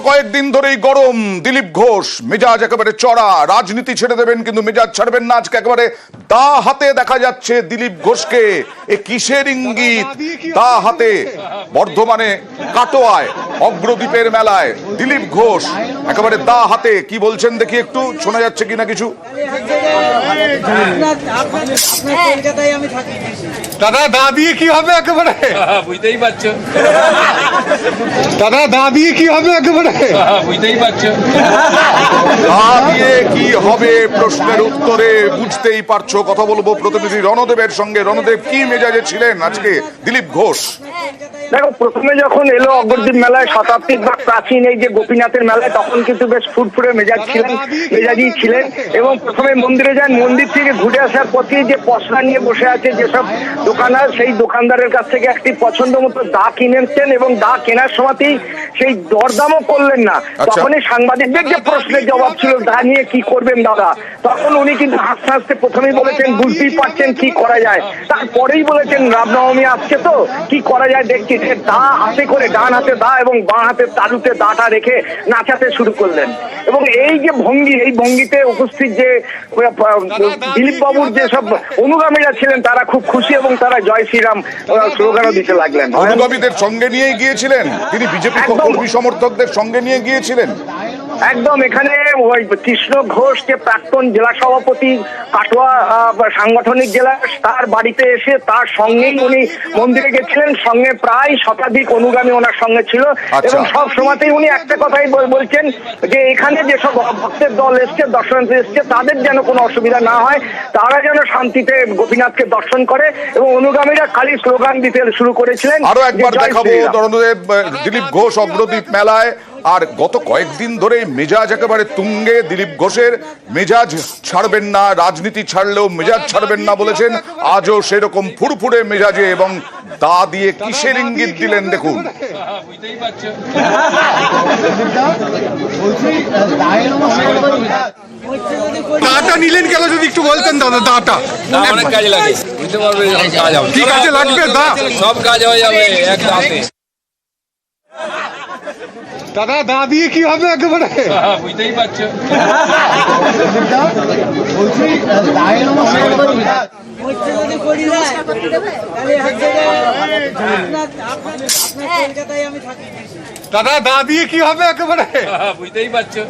কয়েকদিন ধরেই গরম দিলীপ ঘোষ, মেজাজ একেবারে চড়া। রাজনীতি ছেড়ে দেবেন কিন্তু মেজাজ ছাড়বেন না। আজকে একেবারে দা হাতে দেখা যাচ্ছে দিলীপ ঘোষকে। এ কিসের ইঙ্গিত? দা হাতে বর্ধমানে কাটোয়ায় অগ্রদ্বীপের মেলায় দিলীপ ঘোষ একেবারে দা হাতে। কি বলছেন দেখি, একটু শোনা যাচ্ছে কিনা কিছু? দাদা দা দিয়ে কি হবে একেবারে বুঝতেই পারছো। দাদা দা দিয়ে কি হবে একেবারে বুঝতেই পারছো। দা দিয়ে কি হবে প্রশ্নের উত্তরে বুঝতেই পারছো। কথা বলবো প্রতিনিধি রণদেবের সঙ্গে। রণদেব, কি মেজাজে ছিলেন আজকে দিলীপ ঘোষ? দেখো, প্রথমে যখন এলো অগ্রদ্বীপ মেলায়, শতাব্দীর বা প্রাচীন এই যে গোপীনাথের মেলায়, তখন কিন্তু বেশ ফুরফুরে মেজাজি ছিলেন এবং প্রথমে মন্দিরে যান। মন্দির থেকে ঘুরে আসার পথে যে পসরা নিয়ে বসে আছে যেসব দোকানদার, সেই দোকানদারের কাছ থেকে একটি পছন্দ মতো দা কিনেছেন এবং দা কেনার সময়তেই সেই দরদামও করলেন না। তখনই সাংবাদিকদের যে প্রশ্নের জবাব ছিল দা নিয়ে কি করবেন দাদা, তখন উনি কিন্তু হাসতে হাসতে প্রথমেই বলেছেন বুঝতেই পারছেন কি করা যায়। তারপরেই বলেছেন রামনবমী আসছে তো কি করা যায় দেখছি। দা হাতে করে, ডান হাতে দা এবং বাঁ হাতে তালুতে দাটা রেখে নাচাতে শুরু করলেন। এবং এই যে ভঙ্গি, এই ভঙ্গিতে উপস্থিত যে দিলীপ বাবুর যে সব অনুগামীরা ছিলেন তারা খুব খুশি এবং তারা জয় শ্রীরাম স্লোগানও দিতে লাগলেন। অনুগামীদের সঙ্গে নিয়েই গিয়েছিলেন তিনি, বিজেপি কর্মী সমর্থকদের সঙ্গে নিয়ে গিয়েছিলেন। একদম, এখানে ওই কৃষ্ণ ঘোষ যে প্রাক্তন জেলা সভাপতি কাটোয়া সাংগঠনিক জেলা, তার বাড়িতে এসে তার সঙ্গেই উনি মন্দিরে গেছিলেন। সঙ্গে প্রায় শতাধিক অনুগামী ওনার সঙ্গে ছিল এবং সব সময়তেই উনি একটা কথাই বলছেন যে এখানে যেসব ভক্তের দল এসছে, দর্শনার্থী এসছে, তাদের যেন কোনো অসুবিধা না হয়, তারা যেন শান্তিতে গোপীনাথকে দর্শন করে। এবং অনুগামীরা খালি স্লোগান দিতে শুরু করেছিলেন। আরো একবার দেখাবো রণদেব, দিলীপ ঘোষ অগ্রদ্বীপ মেলায়। আর গত কয়েকদিন ধরে মেজাজ একেবারে তুঙ্গে দিলীপ ঘোষের। মেজাজ ছাড়বেন না, রাজনীতি ছাড়লেও মেজাজ ছাড়বেন না বলেছেন। আজও সেরকম ফুরফুরে মেজাজে এবং দা দিয়ে কিসের ইঙ্গিত দিলেন দেখুন। বুঝতেই পারছো। দাটা নিলেন কেন যদি একটু বলতেন দাদা? দাটা অনেক কাজে লাগে, বুঝতে পারবে কাজ হবে। কি কাজে লাগবে দা? সব কাজ হয়ে যাবে এক রাতে। দাদা দা দিয়ে কি হবে একেবারে বুঝতেই পারছো। দাদা দা দিয়ে কি হবে একেবারে বুঝতেই পারছো।